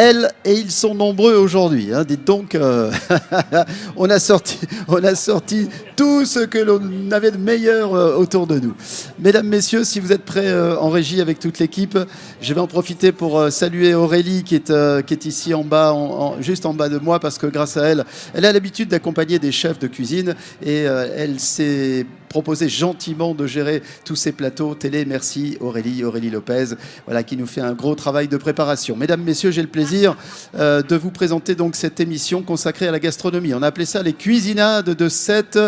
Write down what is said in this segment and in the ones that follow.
elles, et ils sont nombreux aujourd'hui. Hein. Dites donc, on a sorti tout ce que l'on avait de meilleur autour de nous. Mesdames, messieurs, si vous êtes prêts en régie avec toute l'équipe, je vais en profiter pour saluer Aurélie qui est ici en bas, juste en bas de moi, parce que grâce à elle, elle a l'habitude d'accompagner des chefs de cuisine et elle s'est proposé gentiment de gérer tous ces plateaux télé. Merci Aurélie Lopez, voilà, qui nous fait un gros travail de préparation. Mesdames, messieurs, j'ai le plaisir de vous présenter donc cette émission consacrée à la gastronomie. On a appelé ça les cuisinades de cette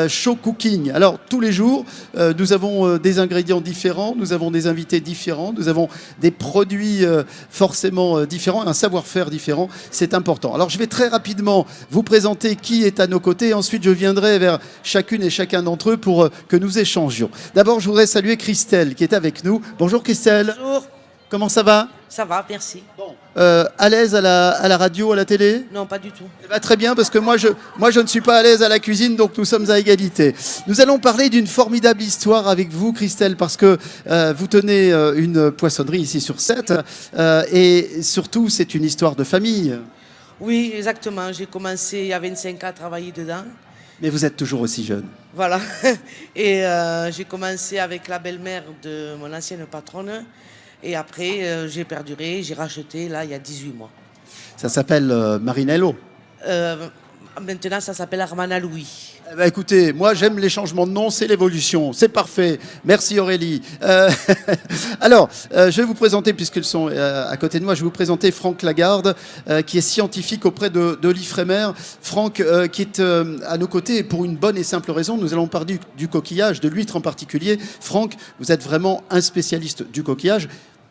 show cooking. Alors tous les jours, nous avons des ingrédients différents, nous avons des invités différents, nous avons des produits forcément différents, un savoir-faire différent. C'est important. Alors je vais très rapidement vous présenter qui est à nos côtés. Ensuite, je viendrai vers chacune et chacun d'entre eux pour que nous échangions. D'abord, je voudrais saluer Christelle qui est avec nous. Bonjour Christelle. Bonjour. Comment ça va? Ça va, merci. Bon. À l'aise à la radio, à la télé? Non, pas du tout. Eh ben, très bien, parce que moi je ne suis pas à l'aise à la cuisine, donc nous sommes à égalité. Nous allons parler d'une formidable histoire avec vous, Christelle, parce que vous tenez une poissonnerie ici sur Sète, et surtout c'est une histoire de famille. Oui, exactement. J'ai commencé il y a 25 ans à travailler dedans. Mais vous êtes toujours aussi jeune. Voilà. Et j'ai commencé avec la belle-mère de mon ancienne patronne. Et après, j'ai perduré, j'ai racheté là il y a 18 mois. Ça s'appelle Marinello. Maintenant, ça s'appelle Armana Louis. Eh ben, écoutez, moi j'aime les changements de nom, c'est l'évolution, c'est parfait. Merci Aurélie. Alors, je vais vous présenter, puisqu'ils sont à côté de moi, je vais vous présenter Franck Lagarde, qui est scientifique auprès de l'IFREMER. Franck, qui est à nos côtés pour une bonne et simple raison. Nous allons parler du coquillage, de l'huître en particulier. Franck, vous êtes vraiment un spécialiste du coquillage.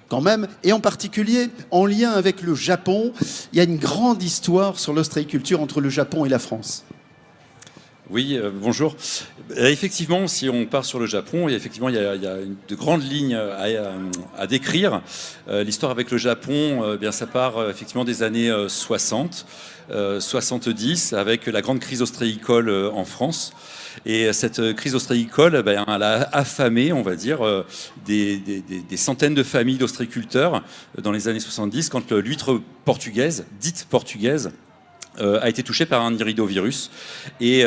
Quand même, et en particulier en lien avec le Japon. Il y a une grande histoire sur l'ostréiculture entre le Japon et la France. Oui, bonjour. Effectivement, si on part sur le Japon, effectivement, il y a de grandes lignes à décrire. L'histoire avec le Japon, bien, ça part effectivement des années 60, 70, avec la grande crise ostréicole en France. Et cette crise ostréicole, elle a affamé, on va dire, des centaines de familles d'ostréiculteurs dans les années 70, quand l'huître portugaise, dite portugaise, a été touchée par un iridovirus. Et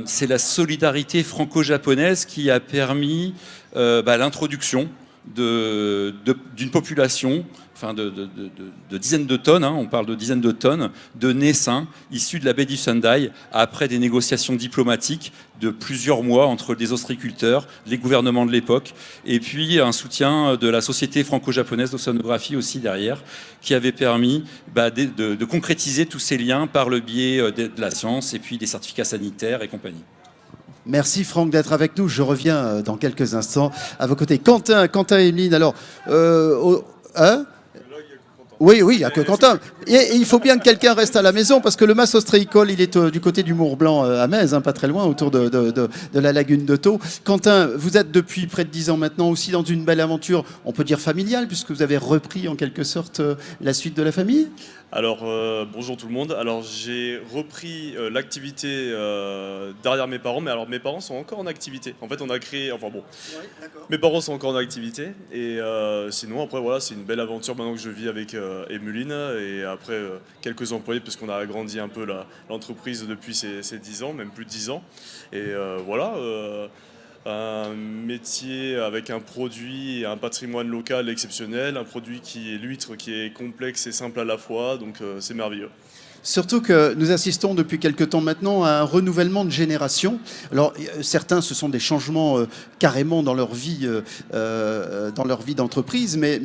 c'est la solidarité franco-japonaise qui a permis l'introduction d'une population, enfin de dizaines de tonnes, hein, on parle de dizaines de tonnes, de nez sains issus de la baie du Sendai, après des négociations diplomatiques de plusieurs mois entre des ostréiculteurs, les gouvernements de l'époque, et puis un soutien de la Société franco-japonaise d'océanographie aussi derrière, qui avait permis de concrétiser tous ces liens par le biais de la science et puis des certificats sanitaires et compagnie. Merci Franck d'être avec nous. Je reviens dans quelques instants à vos côtés. Quentin et Emeline, alors... Oui, il n'y a que Quentin. Et il faut bien que quelqu'un reste à la maison, parce que le mas ostréicole, il est du côté du Mont-Blanc à Metz, hein, pas très loin, autour de la lagune de Thau. Quentin, vous êtes depuis près de 10 ans maintenant aussi dans une belle aventure, on peut dire familiale, puisque vous avez repris en quelque sorte la suite de la famille. Alors, bonjour tout le monde. Alors, j'ai repris l'activité derrière mes parents, mais alors mes parents sont encore en activité. En fait, on a créé... Enfin bon, ouais, mes parents sont encore en activité. Et sinon, après, voilà, c'est une belle aventure maintenant que je vis avec Emeline. Et après, quelques employés, puisqu'on a agrandi un peu l'entreprise depuis ces 10 ans, même plus de 10 ans. Et voilà... un métier avec un produit et un patrimoine local exceptionnel, un produit qui est l'huître, qui est complexe et simple à la fois, donc c'est merveilleux. Surtout que nous assistons depuis quelque temps maintenant à un renouvellement de génération. Alors certains, ce sont des changements carrément dans leur vie d'entreprise, mais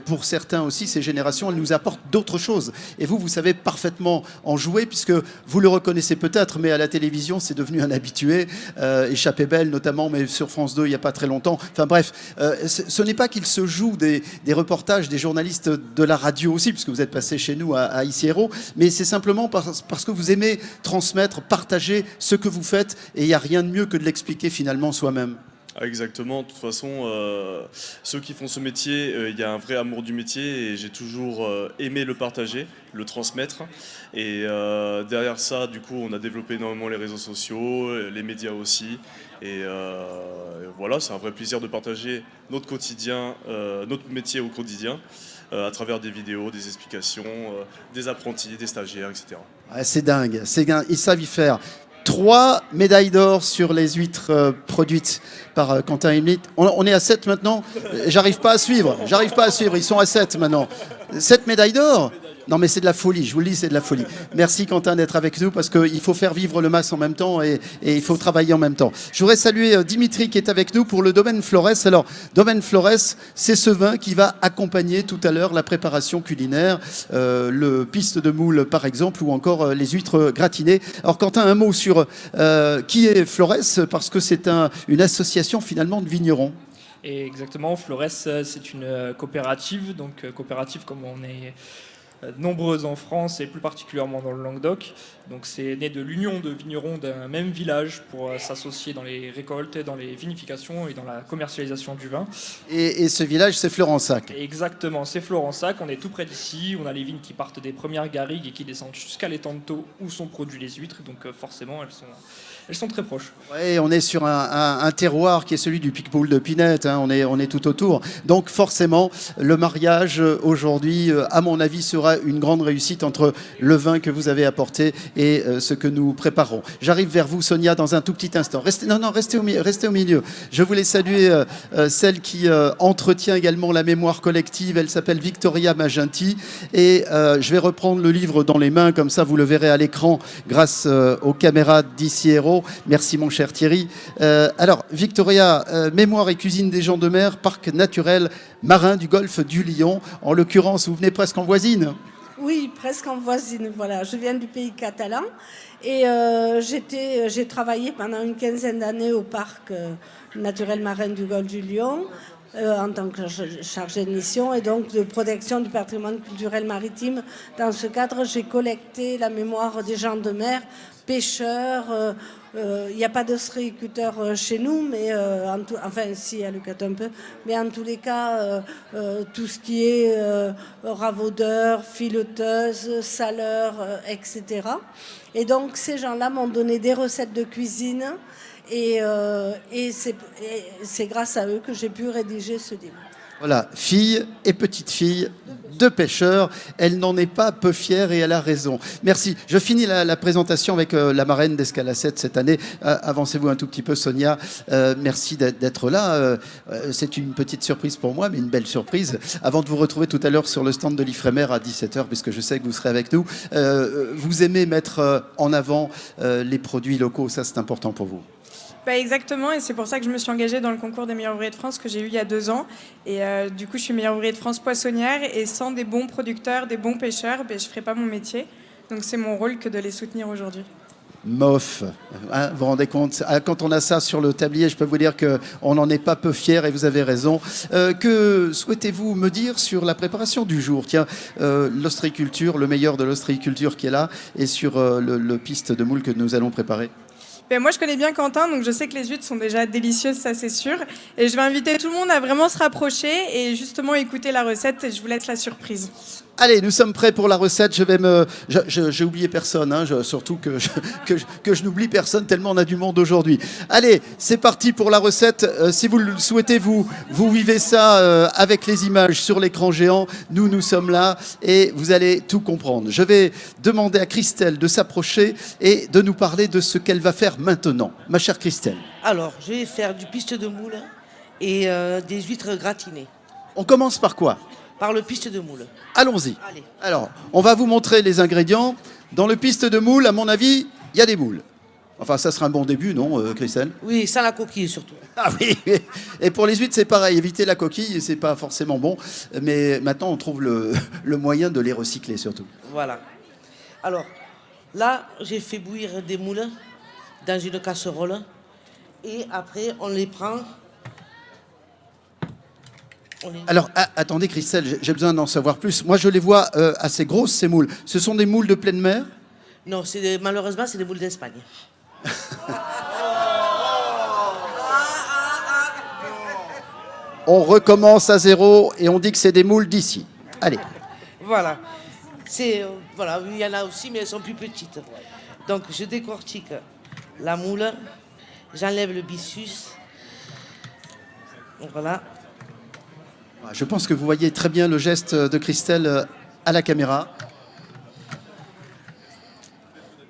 pour certains aussi, ces générations, elles nous apportent d'autres choses. Et vous savez parfaitement en jouer, puisque vous le reconnaissez peut-être, mais à la télévision, c'est devenu un habitué. Échappée belle notamment, mais sur France 2 il n'y a pas très longtemps. Enfin bref, ce n'est pas qu'il se joue des reportages des journalistes de la radio aussi, puisque vous êtes passé chez nous à ICRO, mais c'est simplement parce que vous aimez transmettre, partager ce que vous faites, et il n'y a rien de mieux que de l'expliquer finalement soi-même. Exactement, de toute façon, ceux qui font ce métier, il y a un vrai amour du métier, et j'ai toujours aimé le partager, le transmettre. Et derrière ça, du coup, on a développé énormément les réseaux sociaux, les médias aussi. Et voilà, c'est un vrai plaisir de partager notre quotidien, notre métier au quotidien. à travers des vidéos, des explications, des apprentis, des stagiaires, etc. Ouais, c'est dingue, ils savent y faire. 3 médailles d'or sur les huîtres produites par Quentin Himmelith. On est à 7 maintenant. J'arrive pas à suivre, ils sont à 7 maintenant. 7 médailles d'or. Non mais c'est de la folie, je vous le dis, c'est de la folie. Merci Quentin d'être avec nous parce qu'il faut faire vivre le MAS en même temps et il faut travailler en même temps. Je voudrais saluer Dimitri qui est avec nous pour le domaine Flores. Alors, domaine Flores, c'est ce vin qui va accompagner tout à l'heure la préparation culinaire, le piste de moule par exemple, ou encore les huîtres gratinées. Alors Quentin, un mot sur qui est Flores, parce que c'est une association finalement de vignerons. Et exactement, Flores, c'est une coopérative, donc coopérative comme on est nombreuses en France et plus particulièrement dans le Languedoc. Donc c'est né de l'union de vignerons d'un même village pour s'associer dans les récoltes, dans les vinifications et dans la commercialisation du vin. Et ce village, c'est Florensac. Exactement, c'est Florensac, on est tout près d'ici, on a les vignes qui partent des premières garrigues et qui descendent jusqu'à l'étang de Thau où sont produits les huîtres, donc forcément elles sont très proches. Oui, on est sur un terroir qui est celui du Picpoul de Pinette, hein, on est tout autour. Donc forcément, le mariage aujourd'hui, à mon avis, sera une grande réussite entre le vin que vous avez apporté et ce que nous préparons. J'arrive vers vous, Sonia, dans un tout petit instant. Restez au milieu. Je voulais saluer celle qui entretient également la mémoire collective. Elle s'appelle Victoria Magenti. Et je vais reprendre le livre dans les mains, comme ça vous le verrez à l'écran grâce aux caméras d'Ici Héros. Merci mon cher Thierry. Alors, Victoria, mémoire et cuisine des gens de mer, parc naturel marin du golfe du Lion. En l'occurrence, vous venez presque en voisine. Oui, presque en voisine, voilà. Je viens du pays catalan et j'ai travaillé pendant une quinzaine d'années au parc naturel marin du Golfe du Lion en tant que chargée de mission et donc de protection du patrimoine culturel maritime. Dans ce cadre, j'ai collecté la mémoire des gens de mer, pêcheurs. Il n'y a pas d'ostréiculteurs chez nous, mais enfin si, à Leucate un peu, mais en tous les cas, tout ce qui est ravaudeurs, fileteuses, saleurs, etc. Et donc ces gens-là m'ont donné des recettes de cuisine et c'est grâce à eux que j'ai pu rédiger ce livre. Voilà, fille et petite-fille de pêcheurs, elle n'en est pas peu fière et elle a raison. Merci. Je finis la présentation avec la marraine d'Escalacette cette année. Avancez-vous un tout petit peu, Sonia. Merci d'être là. C'est une petite surprise pour moi, mais une belle surprise. Avant de vous retrouver tout à l'heure sur le stand de l'Ifremer à 17h, puisque je sais que vous serez avec nous, vous aimez mettre en avant les produits locaux, ça c'est important pour vous. Exactement, et c'est pour ça que je me suis engagée dans le concours des meilleurs ouvriers de France que j'ai eu il y a 2 ans. Et du coup, je suis meilleure ouvrier de France poissonnière, et sans des bons producteurs, des bons pêcheurs, je ne ferais pas mon métier. Donc c'est mon rôle que de les soutenir aujourd'hui. MOF, hein, vous vous rendez compte, quand on a ça sur le tablier, je peux vous dire qu'on n'en est pas peu fiers et vous avez raison. Que souhaitez-vous me dire sur la préparation du jour? Tiens, l'ostréiculture, le meilleur de l'ostréiculture qui est là, et sur le piste de moule que nous allons préparer. Moi, je connais bien Quentin, donc je sais que les huîtres sont déjà délicieuses, ça c'est sûr. Et je vais inviter tout le monde à vraiment se rapprocher et justement écouter la recette. Et je vous laisse la surprise. Allez, nous sommes prêts pour la recette. J'ai oublié personne, hein, surtout que je n'oublie personne tellement on a du monde aujourd'hui. Allez, c'est parti pour la recette. Si vous le souhaitez, vous vivez ça avec les images sur l'écran géant. Nous sommes là et vous allez tout comprendre. Je vais demander à Christelle de s'approcher et de nous parler de ce qu'elle va faire maintenant. Ma chère Christelle. Alors, je vais faire du piste de moule et des huîtres gratinées. On commence par quoi? Par le piste de moule. Allons-y. Allez. Alors, on va vous montrer les ingrédients. Dans le piste de moule, à mon avis, il y a des moules. Enfin, ça sera un bon début, non, Christelle? Oui, sans la coquille surtout. Ah oui. Et pour les huîtres, c'est pareil. Éviter la coquille, c'est pas forcément bon. Mais maintenant, on trouve le moyen de les recycler surtout. Voilà. Alors, là, j'ai fait bouillir des moules dans une casserole. Et après, on les prend... Alors, attendez Christelle, j'ai besoin d'en savoir plus. Moi, je les vois assez grosses, ces moules. Ce sont des moules de pleine mer? Non, malheureusement, c'est des moules d'Espagne. On recommence à zéro et on dit que c'est des moules d'ici. Allez. Voilà. Voilà, il y en a aussi, mais elles sont plus petites. Donc, je décortique la moule. J'enlève le byssus. Voilà. Je pense que vous voyez très bien le geste de Christelle à la caméra.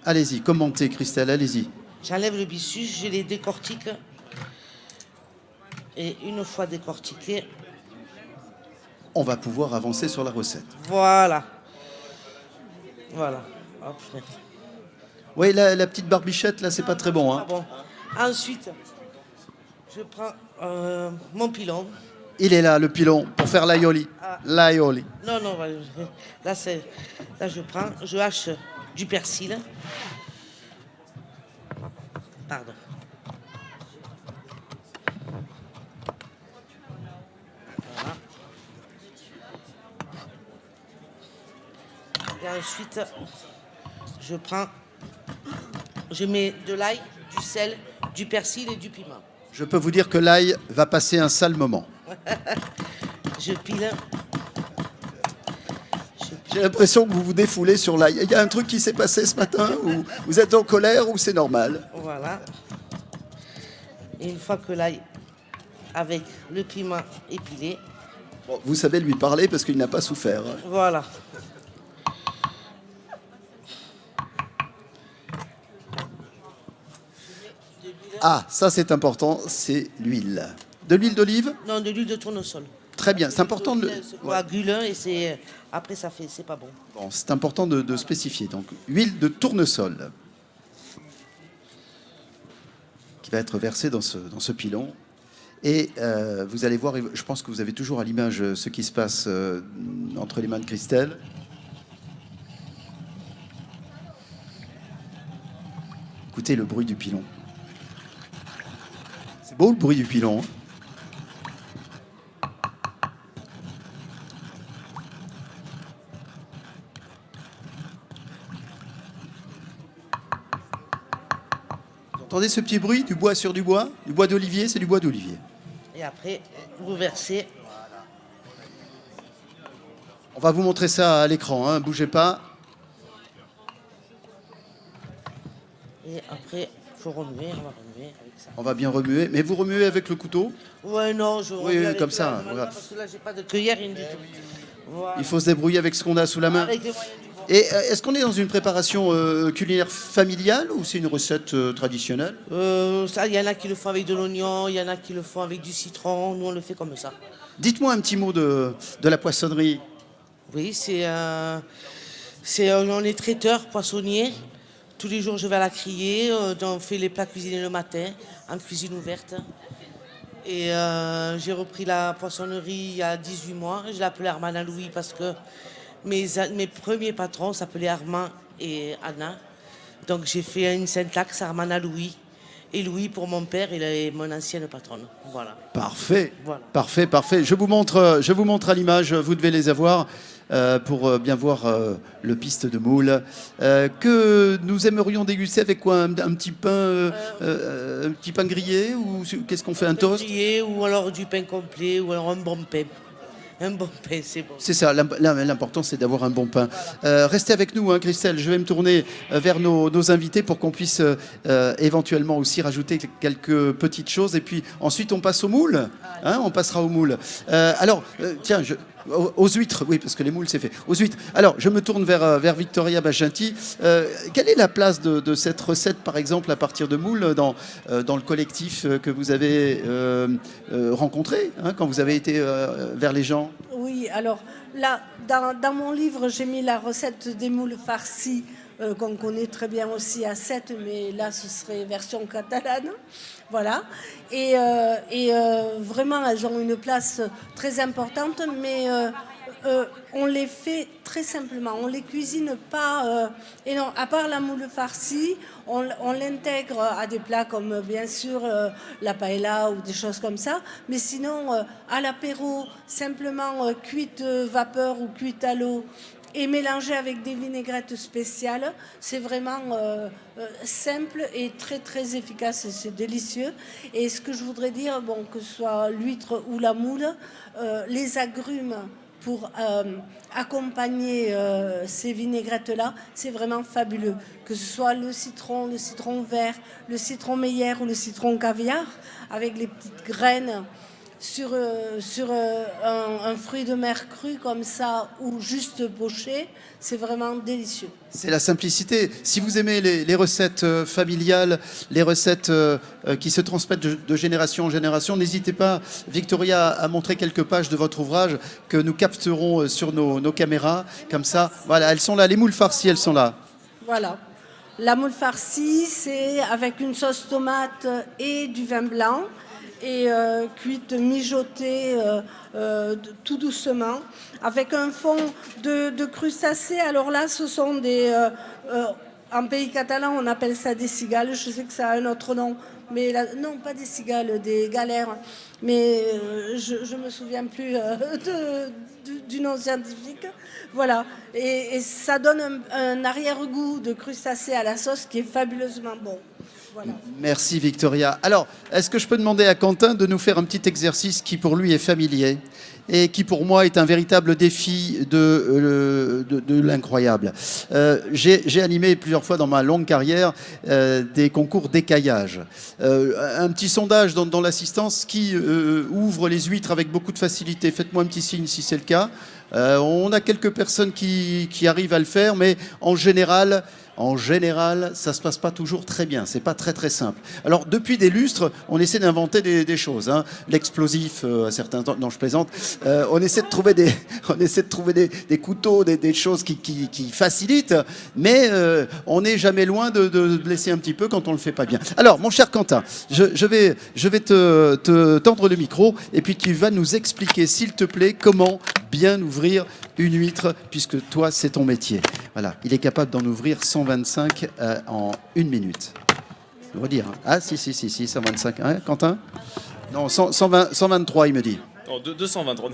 Allez-y, commentez Christelle, allez-y. J'enlève le bictus, je les décortique. Et une fois décortiqué, On va pouvoir avancer sur la recette. voilà. Voilà. Hop. Oui, la petite barbichette, là, c'est pas très bon. Ah Hein. bon. Ensuite, je prends mon pilon. Il est là, le pilon, pour faire l'aioli. Ah. L'aioli. Non, non, là je hache du persil. Pardon. Voilà. Et ensuite, je mets de l'ail, du sel, du persil et du piment. Je peux vous dire que l'ail va passer un sale moment. Je pile. J'ai l'impression que vous vous défoulez sur l'ail. Il y a un truc qui s'est passé ce matin où vous êtes en colère ou c'est normal? Voilà. Et une fois que l'ail avec le piment épilé, Bon, vous savez lui parler parce qu'il n'a pas souffert. Hein. voilà. Ah, ça c'est important, c'est l'huile. De l'huile d'olive? Non, de l'huile de tournesol. Très bien, c'est important de... Se coagule et après c'est pas bon. Bon, c'est important de spécifier. Donc, huile de tournesol qui va être versée dans ce pilon. Et vous allez voir, je pense que vous avez toujours à l'image ce qui se passe entre les mains de Christelle. Écoutez le bruit du pilon. C'est beau le bruit du pilon. Hein. Vous entendez ce petit bruit du bois sur du bois? Du bois d'olivier, c'est du bois d'olivier. Et après, vous versez. On va vous montrer ça à l'écran, hein, bougez pas. Et après, il faut remuer, on va remuer avec ça. On va bien remuer, mais vous remuez avec le couteau. Ouais, non, je Oui, remue avec comme ça, la main, voilà. parce que là, j'ai pas de cuillère, rien du tout. Voilà. Il faut se débrouiller avec ce qu'on a sous la main. Avec les moyens du bord. Et est-ce qu'on est dans une préparation culinaire familiale ou c'est une recette traditionnelle? Ça, il y en a qui le font avec de l'oignon, il y en a qui le font avec du citron. Nous, on le fait comme ça. Dites-moi un petit mot de la poissonnerie. Oui, on est traiteur, poissonnier. Tous les jours, je vais à la criée. On fait les plats cuisinés le matin, en cuisine ouverte. Et j'ai repris la poissonnerie il y a 18 mois. Je l'appelais Armand Louis parce que mes premiers patrons s'appelaient Armand et Anna. Donc j'ai fait une syntaxe Armand Louis. Et Louis pour mon père, il est mon ancienne patronne. Voilà. Parfait, Voilà. parfait, parfait. Je vous montre à l'image, vous devez les avoir pour bien voir le piste de moule que nous aimerions déguster avec quoi, un petit pain grillé ou qu'est-ce qu'on fait, un toast? Grillé, ou alors du pain complet, ou alors un bon pain. Un bon pain, c'est bon. C'est ça, l'important c'est d'avoir un bon pain. Restez avec nous, hein, Christelle, je vais me tourner vers nos invités pour qu'on puisse éventuellement aussi rajouter quelques petites choses. Et puis ensuite on passe au moule, hein, on passera au moule. Alors, tiens, aux huîtres, oui, parce que les moules c'est fait. Aux huîtres. Alors, je me tourne vers Victoria Bachinti. Quelle est la place de cette recette, par exemple, à partir de moules dans le collectif que vous avez rencontré hein, quand vous avez été vers les gens? Oui, alors là, dans mon livre, j'ai mis la recette des moules farcis qu'on connaît très bien aussi à Sète, mais là, ce serait version catalane. Voilà. Et vraiment, elles ont une place très importante, mais on les fait très simplement. On les cuisine pas. Et non, à part la moule farcie, on l'intègre à des plats comme bien sûr la paella ou des choses comme ça. Mais sinon, à l'apéro, simplement cuite vapeur ou cuite à l'eau et mélangée avec des vinaigrettes spéciales, c'est vraiment simple et très très efficace, c'est délicieux. Et ce que je voudrais dire, bon, que ce soit l'huître ou la moule, les agrumes pour accompagner ces vinaigrettes-là, c'est vraiment fabuleux. Que ce soit le citron vert, le citron meilleur ou le citron caviar, avec les petites graines un fruit de mer cru comme ça ou juste poché, c'est vraiment délicieux. C'est la simplicité. Si vous aimez les recettes familiales, les recettes qui se transmettent de génération en génération, n'hésitez pas, Victoria, à montrer quelques pages de votre ouvrage que nous capterons sur nos caméras. Comme ça, voilà, elles sont là. Les moules farcies, elles sont là. Voilà. La moule farcie, c'est avec une sauce tomate et du vin blanc et cuite mijotée tout doucement avec un fond de crustacés. Alors là, ce sont des... en pays catalan, on appelle ça des cigales. Je sais que ça a un autre nom. Mais là, non, pas des cigales, des galères. Mais je ne me souviens plus du nom scientifique. Voilà. Et ça donne un arrière-goût de crustacés à la sauce qui est fabuleusement bon. Voilà. Merci Victoria. Alors, est-ce que je peux demander à Quentin de nous faire un petit exercice qui pour lui est familier et qui pour moi est un véritable défi de l'incroyable. J'ai animé plusieurs fois dans ma longue carrière des concours d'écaillage. Un petit sondage dans l'assistance qui ouvre les huîtres avec beaucoup de facilité. Faites-moi un petit signe si c'est le cas. On a quelques personnes qui arrivent à le faire, mais en général, ça se passe pas toujours très bien. C'est pas très très simple. Alors depuis des lustres, on essaie d'inventer des choses. Hein. L'explosif, à certains temps, non je plaisante. On essaie de trouver des couteaux, des choses qui facilitent, mais on n'est jamais loin de blesser un petit peu quand on le fait pas bien. Alors mon cher Quentin, je vais te tendre le micro et puis tu vas nous expliquer, s'il te plaît, comment bien ouvrir une huître, puisque toi, c'est ton métier. Voilà, il est capable d'en ouvrir 125 en 1 minute. Je veux dire. Hein. Ah, si, 125. Hein, Quentin ? Non, 123, il me dit. Non, 223.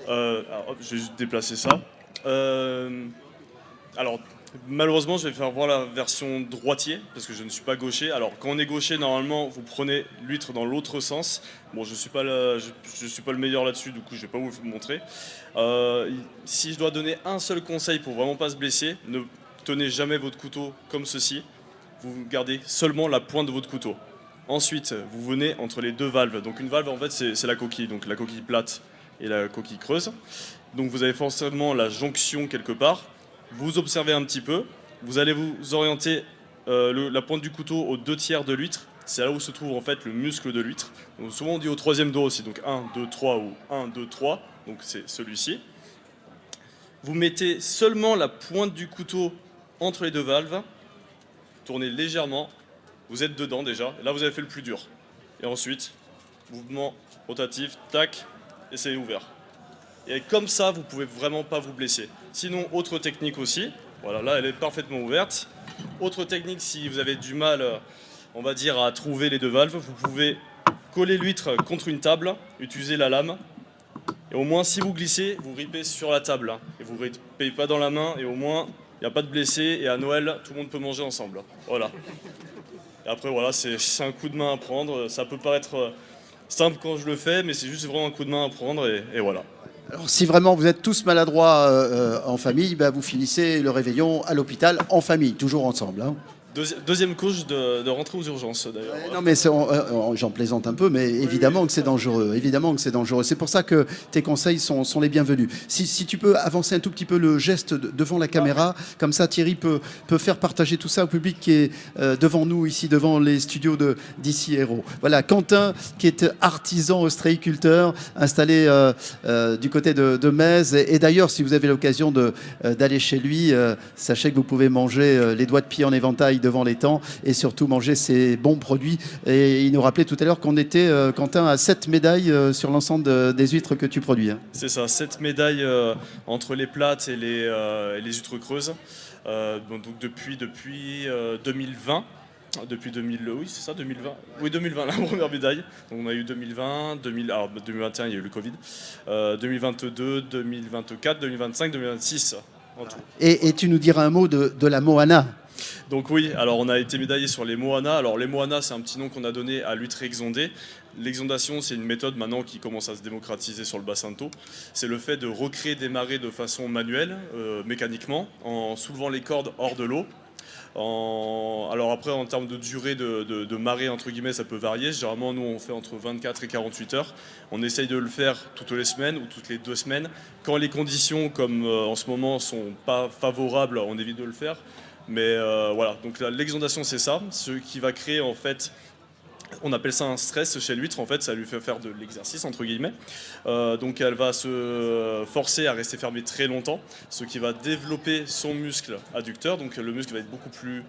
Alors, je vais juste déplacer ça. Alors, malheureusement, je vais faire voir la version droitier, parce que je ne suis pas gaucher. Alors, quand on est gaucher, normalement, vous prenez l'huître dans l'autre sens. Bon, je suis pas le meilleur là-dessus, du coup, je vais pas vous le montrer. Si je dois donner un seul conseil pour vraiment pas se blesser, ne tenez jamais votre couteau comme ceci. Vous gardez seulement la pointe de votre couteau. Ensuite, vous venez entre les deux valves. Donc, une valve, en fait, c'est la coquille. Donc, la coquille plate et la coquille creuse. Donc, vous avez forcément la jonction quelque part. Vous observez un petit peu, vous allez vous orienter la pointe du couteau aux 2/3 de l'huître. C'est là où se trouve en fait le muscle de l'huître. Donc souvent on dit au 3e doigt aussi, donc 1, 2, 3 ou 1, 2, 3, donc c'est celui-ci. Vous mettez seulement la pointe du couteau entre les deux valves, tournez légèrement, vous êtes dedans déjà, là vous avez fait le plus dur. Et ensuite, mouvement rotatif, tac, et c'est ouvert. Et comme ça, vous pouvez vraiment pas vous blesser. Sinon, autre technique aussi. Voilà, là, elle est parfaitement ouverte. Autre technique, si vous avez du mal, on va dire, à trouver les deux valves, vous pouvez coller l'huître contre une table, utiliser la lame. Et au moins, si vous glissez, vous ripez sur la table. Hein, et vous ne ripez pas dans la main. Et au moins, il n'y a pas de blessés. Et à Noël, tout le monde peut manger ensemble. Voilà. Et après, voilà, c'est un coup de main à prendre. Ça peut paraître simple quand je le fais, mais c'est juste vraiment un coup de main à prendre. Et voilà. Alors, si vraiment vous êtes tous maladroits en famille, bah, vous finissez le réveillon à l'hôpital en famille, toujours ensemble. Hein. Deuxième couche de rentrer aux urgences, d'ailleurs. Non, mais j'en plaisante un peu, mais évidemment que c'est dangereux. Évidemment que c'est dangereux. C'est pour ça que tes conseils sont les bienvenus. Si tu peux avancer un tout petit peu le geste devant la caméra, comme ça Thierry peut faire partager tout ça au public qui est devant nous, ici, devant les studios d'Ici Héros. Voilà, Quentin, qui est artisan ostréiculteur, installé du côté de Metz. Et d'ailleurs, si vous avez l'occasion d'aller chez lui, sachez que vous pouvez manger les doigts de pied en éventail devant l'étang et surtout manger ces bons produits. Et il nous rappelait tout à l'heure qu'on était, Quentin, à 7 médailles sur l'ensemble des huîtres que tu produis. Hein. C'est ça, 7 médailles entre les plates et les huîtres creuses. Donc depuis 2020. Depuis 2020. Oui, 2020, la première médaille. Donc on a eu 2020, 2021, il y a eu le Covid. 2022, 2024, 2025, 2026 en tout. Et tu nous diras un mot de la Moana. Donc oui, alors on a été médaillé sur les Moana. Alors les Moana, c'est un petit nom qu'on a donné à l'huître exondée. L'exondation, c'est une méthode maintenant qui commence à se démocratiser sur le bassin de Thau. C'est le fait de recréer des marées de façon manuelle, mécaniquement, en soulevant les cordes hors de l'eau. Alors après, en termes de durée de marée, entre guillemets, ça peut varier. Généralement, nous, on fait entre 24 et 48 heures. On essaye de le faire toutes les semaines ou toutes les 2 semaines. Quand les conditions, comme en ce moment, sont pas favorables, on évite de le faire. Mais voilà, donc l'exondation, c'est ça. Ce qui va créer, en fait, on appelle ça un stress chez l'huître, en fait, ça lui fait faire de l'exercice, entre guillemets. Donc elle va se forcer à rester fermée très longtemps, ce qui va développer son muscle adducteur, donc le muscle va être beaucoup plus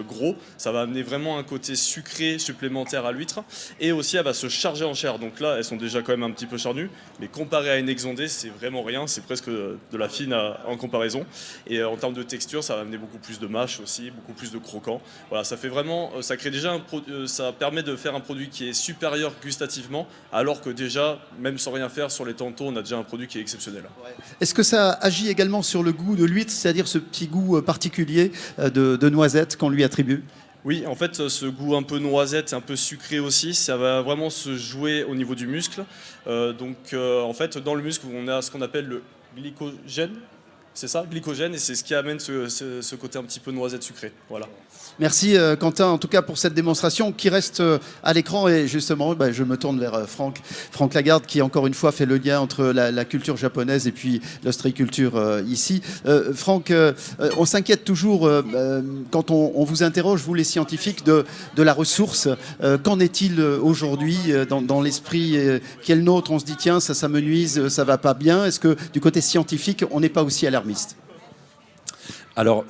gros, ça va amener vraiment un côté sucré supplémentaire à l'huître, et aussi elle va se charger en chair. Donc là, elles sont déjà quand même un petit peu charnues, mais comparé à une exondée, c'est vraiment rien, c'est presque de la fine en comparaison. Et en termes de texture, ça va amener beaucoup plus de mâche aussi, beaucoup plus de croquant. Voilà, ça fait vraiment, ça crée déjà ça permet de faire un produit qui est supérieur gustativement, alors que déjà, même sans rien faire sur les tantôt, on a déjà un produit qui est exceptionnel. Est-ce que ça agit également sur le goût de l'huître, c'est-à-dire ce petit goût particulier de noisette qu'on lui attribue? Oui, en fait, ce goût un peu noisette, un peu sucré aussi, ça va vraiment se jouer au niveau du muscle. En fait, dans le muscle, on a ce qu'on appelle le glycogène. C'est ça, glycogène, et c'est ce qui amène ce côté un petit peu noisette sucré. Voilà. Merci Quentin, en tout cas pour cette démonstration qui reste à l'écran. Et justement, je me tourne vers Franck Lagarde, qui encore une fois fait le lien entre la culture japonaise et puis l'ostréiculture ici. Franck, on s'inquiète toujours quand on vous interroge, vous les scientifiques, de la ressource. Qu'en est-il aujourd'hui dans l'esprit qui est le nôtre? On se dit tiens, ça me nuise, ça va pas bien. Est-ce que du côté scientifique, on n'est pas aussi alarmiste? Alors,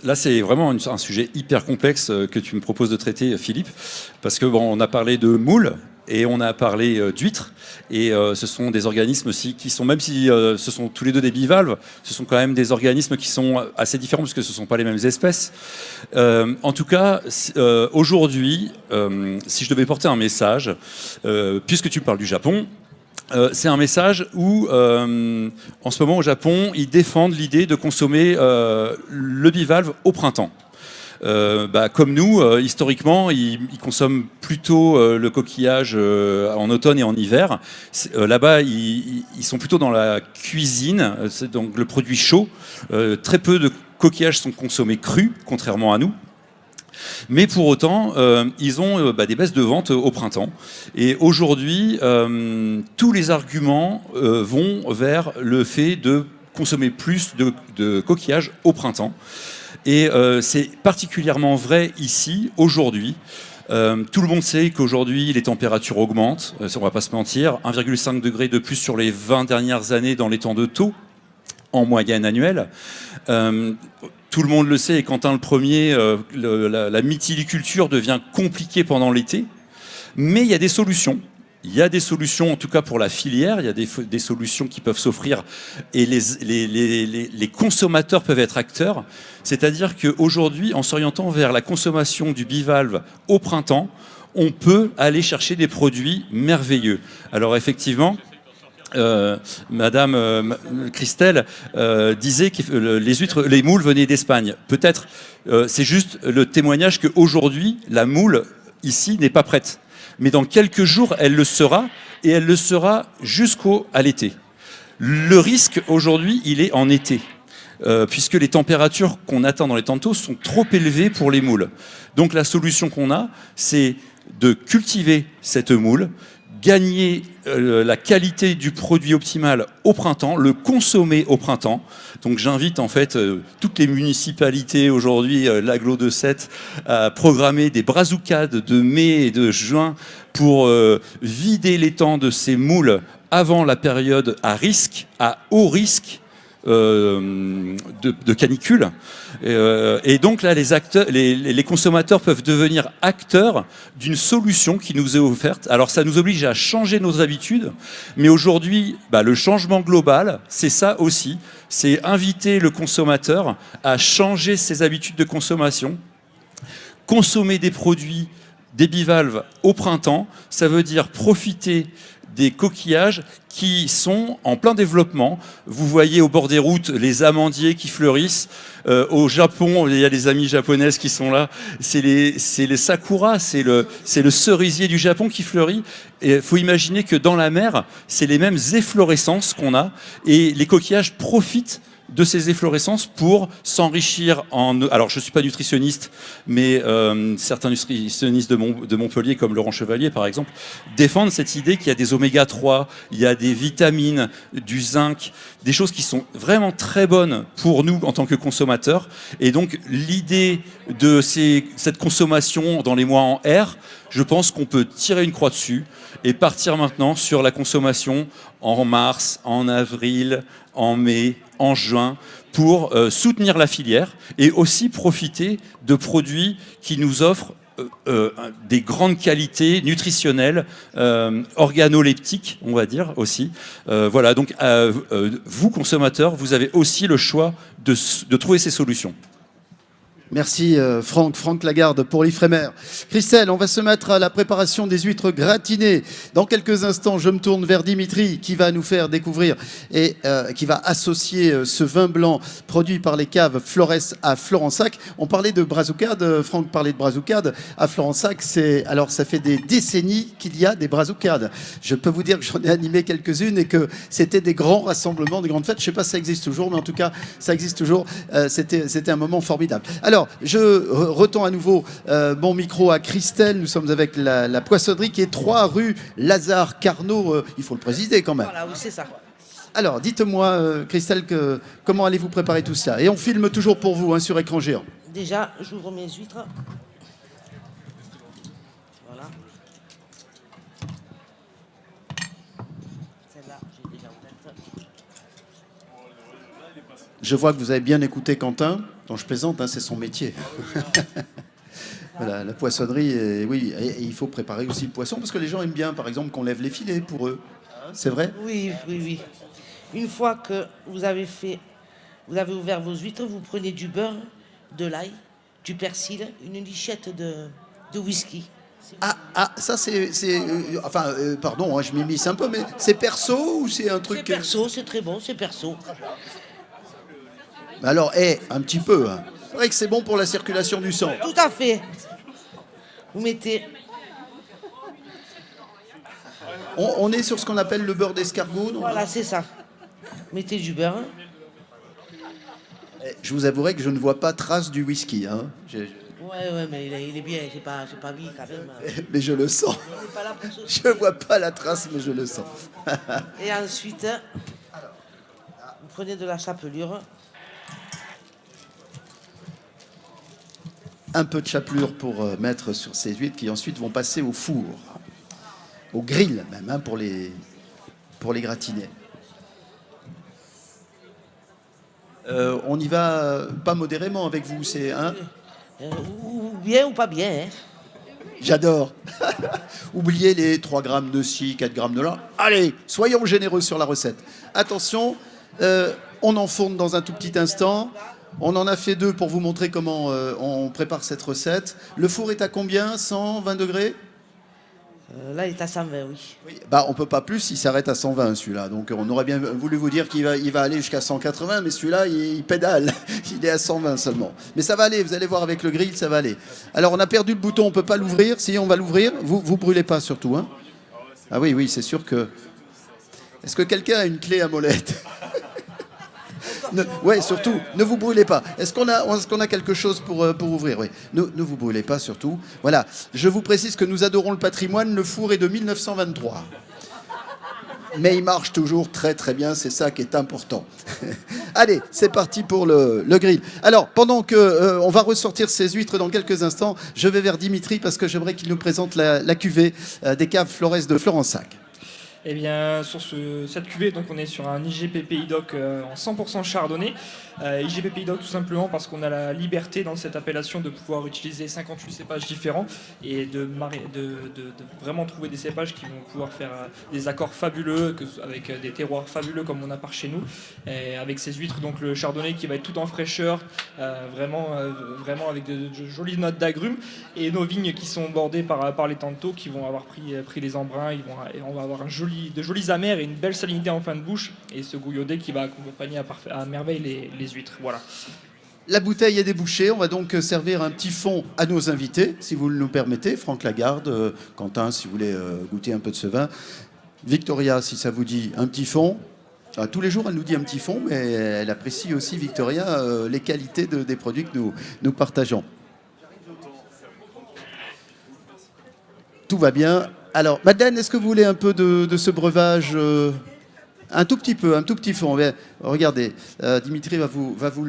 là, c'est vraiment un sujet hyper complexe que tu me proposes de traiter, Philippe, parce que on a parlé de moules et on a parlé d'huîtres, et ce sont des organismes aussi qui sont, même si ce sont tous les deux des bivalves, ce sont quand même des organismes qui sont assez différents parce que ce ne sont pas les mêmes espèces. En tout cas, aujourd'hui, si je devais porter un message, puisque tu me parles du Japon, c'est un message où, en ce moment au Japon, ils défendent l'idée de consommer le bivalve au printemps. Comme nous, historiquement, ils consomment plutôt le coquillage en automne et en hiver. Là-bas, ils sont plutôt dans la cuisine, c'est donc le produit chaud. Très peu de coquillages sont consommés crus, contrairement à nous. Mais pour autant, ils ont des baisses de vente au printemps. Et aujourd'hui, tous les arguments vont vers le fait de consommer plus de coquillages au printemps. Et c'est particulièrement vrai ici, aujourd'hui. Tout le monde sait qu'aujourd'hui, les températures augmentent. On ne va pas se mentir. 1,5 degré de plus sur les 20 dernières années dans les temps de taux, en moyenne annuelle. Tout le monde le sait, et Quentin le premier, la mytiliculture devient compliquée pendant l'été. Mais il y a des solutions. Il y a des solutions, en tout cas pour la filière. Il y a des solutions qui peuvent s'offrir, et les consommateurs peuvent être acteurs. C'est-à-dire qu'aujourd'hui, en s'orientant vers la consommation du bivalve au printemps, on peut aller chercher des produits merveilleux. Alors effectivement, Madame Christelle disait que les moules venaient d'Espagne. Peut-être, c'est juste le témoignage qu'aujourd'hui, la moule ici n'est pas prête. Mais dans quelques jours, elle le sera, et elle le sera jusqu'à l'été. Le risque aujourd'hui, il est en été, puisque les températures qu'on atteint dans les tantôt sont trop élevées pour les moules. Donc la solution qu'on a, c'est de cultiver cette moule, gagner la qualité du produit optimal au printemps, le consommer au printemps. Donc j'invite en fait toutes les municipalités aujourd'hui, l'agglo de Sète, à programmer des brassoucades de mai et de juin pour vider l'étang de ces moules avant la période à haut risque de canicule. Et donc là, les consommateurs peuvent devenir acteurs d'une solution qui nous est offerte. Alors ça nous oblige à changer nos habitudes, mais aujourd'hui, le changement global, c'est ça aussi. C'est inviter le consommateur à changer ses habitudes de consommation. Consommer des produits, des bivalves au printemps, ça veut dire profiter des coquillages qui sont en plein développement. Vous voyez au bord des routes les amandiers qui fleurissent. Au Japon, il y a des amies japonaises qui sont là. C'est les sakura, c'est le cerisier du Japon qui fleurit. Et il faut imaginer que dans la mer, c'est les mêmes efflorescences qu'on a. Et les coquillages profitent de ces efflorescences pour s'enrichir en... Alors, je ne suis pas nutritionniste, mais certains nutritionnistes de Montpellier, comme Laurent Chevalier, par exemple, défendent cette idée qu'il y a des oméga 3, il y a des vitamines, du zinc, des choses qui sont vraiment très bonnes pour nous en tant que consommateurs. Et donc, l'idée de cette consommation dans les mois en R, je pense qu'on peut tirer une croix dessus et partir maintenant sur la consommation en mars, en avril, en mai, en juin, pour soutenir la filière et aussi profiter de produits qui nous offrent des grandes qualités nutritionnelles, organoleptiques, on va dire aussi. Voilà, donc vous, consommateurs, vous avez aussi le choix de trouver ces solutions. Merci Franck Lagarde pour l'Ifremer. Christelle, on va se mettre à la préparation des huîtres gratinées. Dans quelques instants, je me tourne vers Dimitri qui va nous faire découvrir et qui va associer ce vin blanc produit par les caves Flores à Florensac. On parlait de brassoucade, Franck parlait de brassoucade. À Florensac, alors ça fait des décennies qu'il y a des brassoucades. Je peux vous dire que j'en ai animé quelques-unes et que c'était des grands rassemblements, des grandes fêtes. Je ne sais pas si ça existe toujours, mais en tout cas, ça existe toujours. C'était un moment formidable. Alors, je retends à nouveau mon micro à Christelle. Nous sommes avec la poissonnerie qui est 3 rue Lazare Carnot. Il faut le préciser quand même. Voilà, oui, c'est ça. Alors, dites-moi, Christelle, comment allez-vous préparer tout ça? Et on filme toujours pour vous sur écran géant. Déjà, j'ouvre mes huîtres. Voilà. Celle-là, j'ai déjà ouverte. Je vois que vous avez bien écouté Quentin. Non, je plaisante, c'est son métier. Voilà, la poissonnerie, oui, et il faut préparer aussi le poisson, parce que les gens aiment bien, par exemple, qu'on lève les filets pour eux. C'est vrai? Oui, oui, oui. Une fois que vous avez ouvert vos huîtres, vous prenez du beurre, de l'ail, du persil, une lichette de whisky. Ça pardon, je m'immisce un peu, mais c'est perso ou c'est un truc... C'est perso, c'est très bon, c'est perso. Alors, un petit peu. C'est vrai que c'est bon pour la circulation du sang. Tout à fait. Vous mettez... On est sur ce qu'on appelle le beurre d'escargot. Voilà, c'est ça. Mettez du beurre. Je vous avouerai que je ne vois pas trace du whisky. Ouais, mais il est bien. J'ai pas mis quand même. Mais je le sens. On n'est pas là pour ça. Je ne vois pas la trace, mais je le sens. Et ensuite, vous prenez de la chapelure. Un peu de chapelure pour mettre sur ces huîtres qui ensuite vont passer au four, au grill même, pour les gratiner. On y va pas modérément avec vous, c'est Ou bien ou pas bien. J'adore. Oubliez les 3 grammes de ci, 4 grammes de là. Allez, soyons généreux sur la recette. Attention, on enfourne dans un tout petit instant. On en a fait 2 pour vous montrer comment on prépare cette recette. Le four est à combien? 120 degrés? Là, il est à 120, oui. On peut pas plus, il s'arrête à 120 celui-là. Donc on aurait bien voulu vous dire qu'il va aller jusqu'à 180, mais celui-là, il pédale. Il est à 120 seulement. Mais ça va aller, vous allez voir avec le grill, ça va aller. Alors on a perdu le bouton, on peut pas l'ouvrir. Si, on va l'ouvrir. Vous brûlez pas surtout. Ah oui, c'est sûr que... Est-ce que quelqu'un a une clé à molette? Oui, surtout, ne vous brûlez pas. Est-ce qu'on a quelque chose pour ouvrir? Oui. Ne vous brûlez pas, surtout. Voilà. Je vous précise que nous adorons le patrimoine. Le four est de 1923. Mais il marche toujours très très bien. C'est ça qui est important. Allez, c'est parti pour le grill. Alors, pendant que on va ressortir ces huîtres dans quelques instants, je vais vers Dimitri parce que j'aimerais qu'il nous présente la cuvée des caves Flores de Florensac. Eh bien, sur cette cuvée, donc on est sur un IGP Pays d'Oc en 100% chardonnay. IGP Pays d'Oc tout simplement parce qu'on a la liberté dans cette appellation de pouvoir utiliser 58 cépages différents et de vraiment trouver des cépages qui vont pouvoir faire des accords fabuleux, avec des terroirs fabuleux comme on a par chez nous. Et avec ces huîtres, donc le chardonnay qui va être tout en fraîcheur, vraiment avec de jolies notes d'agrumes, et nos vignes qui sont bordées par les tantaux qui vont avoir pris les embruns, et on va avoir de jolis amers et une belle salinité en fin de bouche, et ce gouillodet qui va accompagner à merveille les huîtres. Voilà. La bouteille est débouchée, on va donc servir un petit fond à nos invités, si vous nous permettez. Franck Lagarde, Quentin, si vous voulez goûter un peu de ce vin. Victoria, si ça vous dit, un petit fond. Tous les jours, elle nous dit un petit fond, mais elle apprécie aussi, Victoria, les qualités des produits que nous partageons. Tout va bien. Alors, Madeleine, est-ce que vous voulez un peu de ce breuvage un tout petit peu, un tout petit fond. Regardez, Dimitri va vous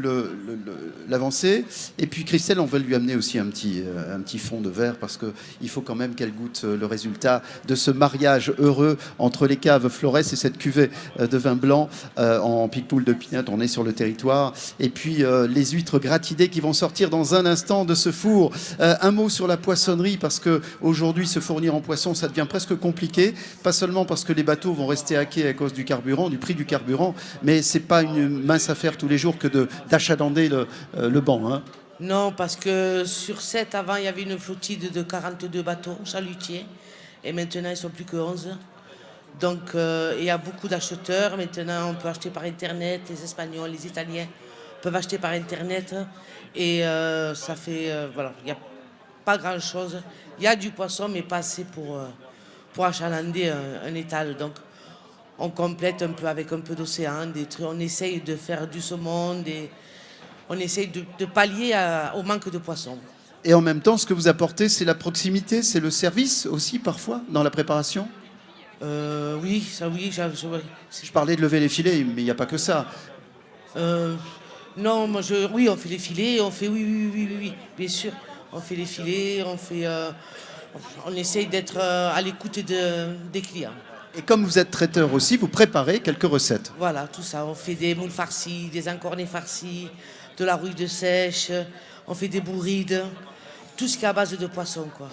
l'avancer. Et puis Christelle, on va lui amener aussi un petit fond de verre parce qu'il faut quand même qu'elle goûte le résultat de ce mariage heureux entre les caves Flores et cette cuvée de vin blanc en Picpoul de Pinat. On est sur le territoire. Et puis les huîtres gratinées qui vont sortir dans un instant de ce four. Un mot sur la poissonnerie parce qu'aujourd'hui, se fournir en poisson, ça devient presque compliqué. Pas seulement parce que les bateaux vont rester à quai à cause du prix du carburant, mais c'est pas une mince affaire tous les jours que d'achadander le banc. Hein. Non, parce que sur 7, avant, il y avait une flottille de 42 bateaux chalutiers, et maintenant, ils ne sont plus que 11. Donc, il y a beaucoup d'acheteurs. Maintenant, on peut acheter par Internet. Les Espagnols, les Italiens peuvent acheter par Internet. Et ça fait... voilà, il n'y a pas grand-chose. Il y a du poisson, mais pas assez pour achalander un étal. Donc, on complète un peu avec un peu d'océan, des trucs. On essaye de faire du saumon, on essaye de pallier au manque de poissons. Et en même temps, ce que vous apportez, c'est la proximité, c'est le service aussi parfois dans la préparation. Oui, ça oui. Je parlais de lever les filets, mais il n'y a pas que ça. Non, oui, on fait les filets, oui, bien sûr. On fait les filets, on essaye d'être à l'écoute des clients. Et comme vous êtes traiteur aussi, vous préparez quelques recettes. Voilà, tout ça. On fait des moules farcis, des encornets farcis, de la rouille de sèche, on fait des bourrides, tout ce qui est à base de poisson, quoi.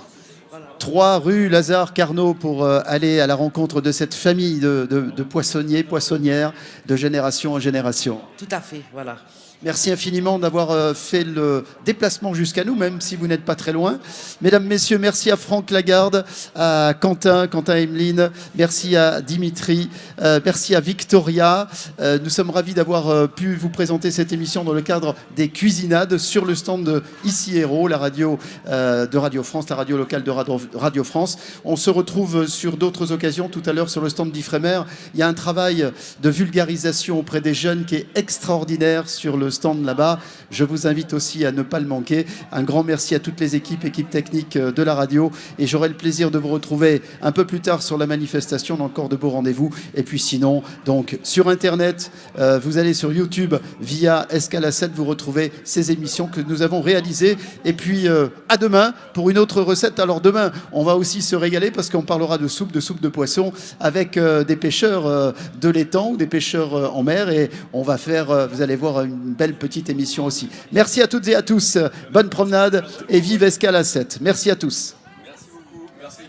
Voilà. 3 rue Lazare Carnot pour aller à la rencontre de cette famille de poissonniers, poissonnières, de génération en génération. Tout à fait, voilà. Merci infiniment d'avoir fait le déplacement jusqu'à nous, même si vous n'êtes pas très loin. Mesdames, Messieurs, merci à Franck Lagarde, à Quentin Emeline, merci à Dimitri, merci à Victoria. Nous sommes ravis d'avoir pu vous présenter cette émission dans le cadre des cuisinades sur le stand de Ici Héros, la radio de Radio France, la radio locale de Radio France. On se retrouve sur d'autres occasions tout à l'heure sur le stand d'Ifremer. Il y a un travail de vulgarisation auprès des jeunes qui est extraordinaire sur le stand là-bas. Je vous invite aussi à ne pas le manquer. Un grand merci à toutes les équipes techniques de la radio et j'aurai le plaisir de vous retrouver un peu plus tard sur la manifestation dans encore de beaux rendez-vous. Et puis sinon, donc sur Internet, vous allez sur YouTube via Escala 7, vous retrouvez ces émissions que nous avons réalisées. Et puis à demain pour une autre recette. Alors demain, on va aussi se régaler parce qu'on parlera de soupe de poisson avec des pêcheurs de l'étang ou des pêcheurs en mer et on va faire, vous allez voir, une belle petite émission aussi. Merci à toutes et à tous. Bonne promenade et vive Escala 7. Merci à tous. Merci beaucoup. Merci.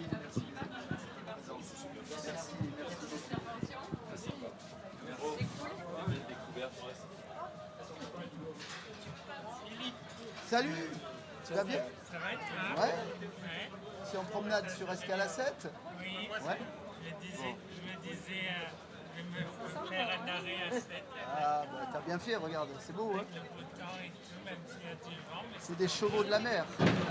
Salut, tu vas bien? Ouais. Tu es en promenade sur Escala 7? Oui, ouais. je me disais, je vais me faire un arrêt à 7. Ah, bah, t'as bien fait, regarde, c'est beau, hein? Le beau temps et tout, même s'il y a du vent. C'est des chevaux de la mer.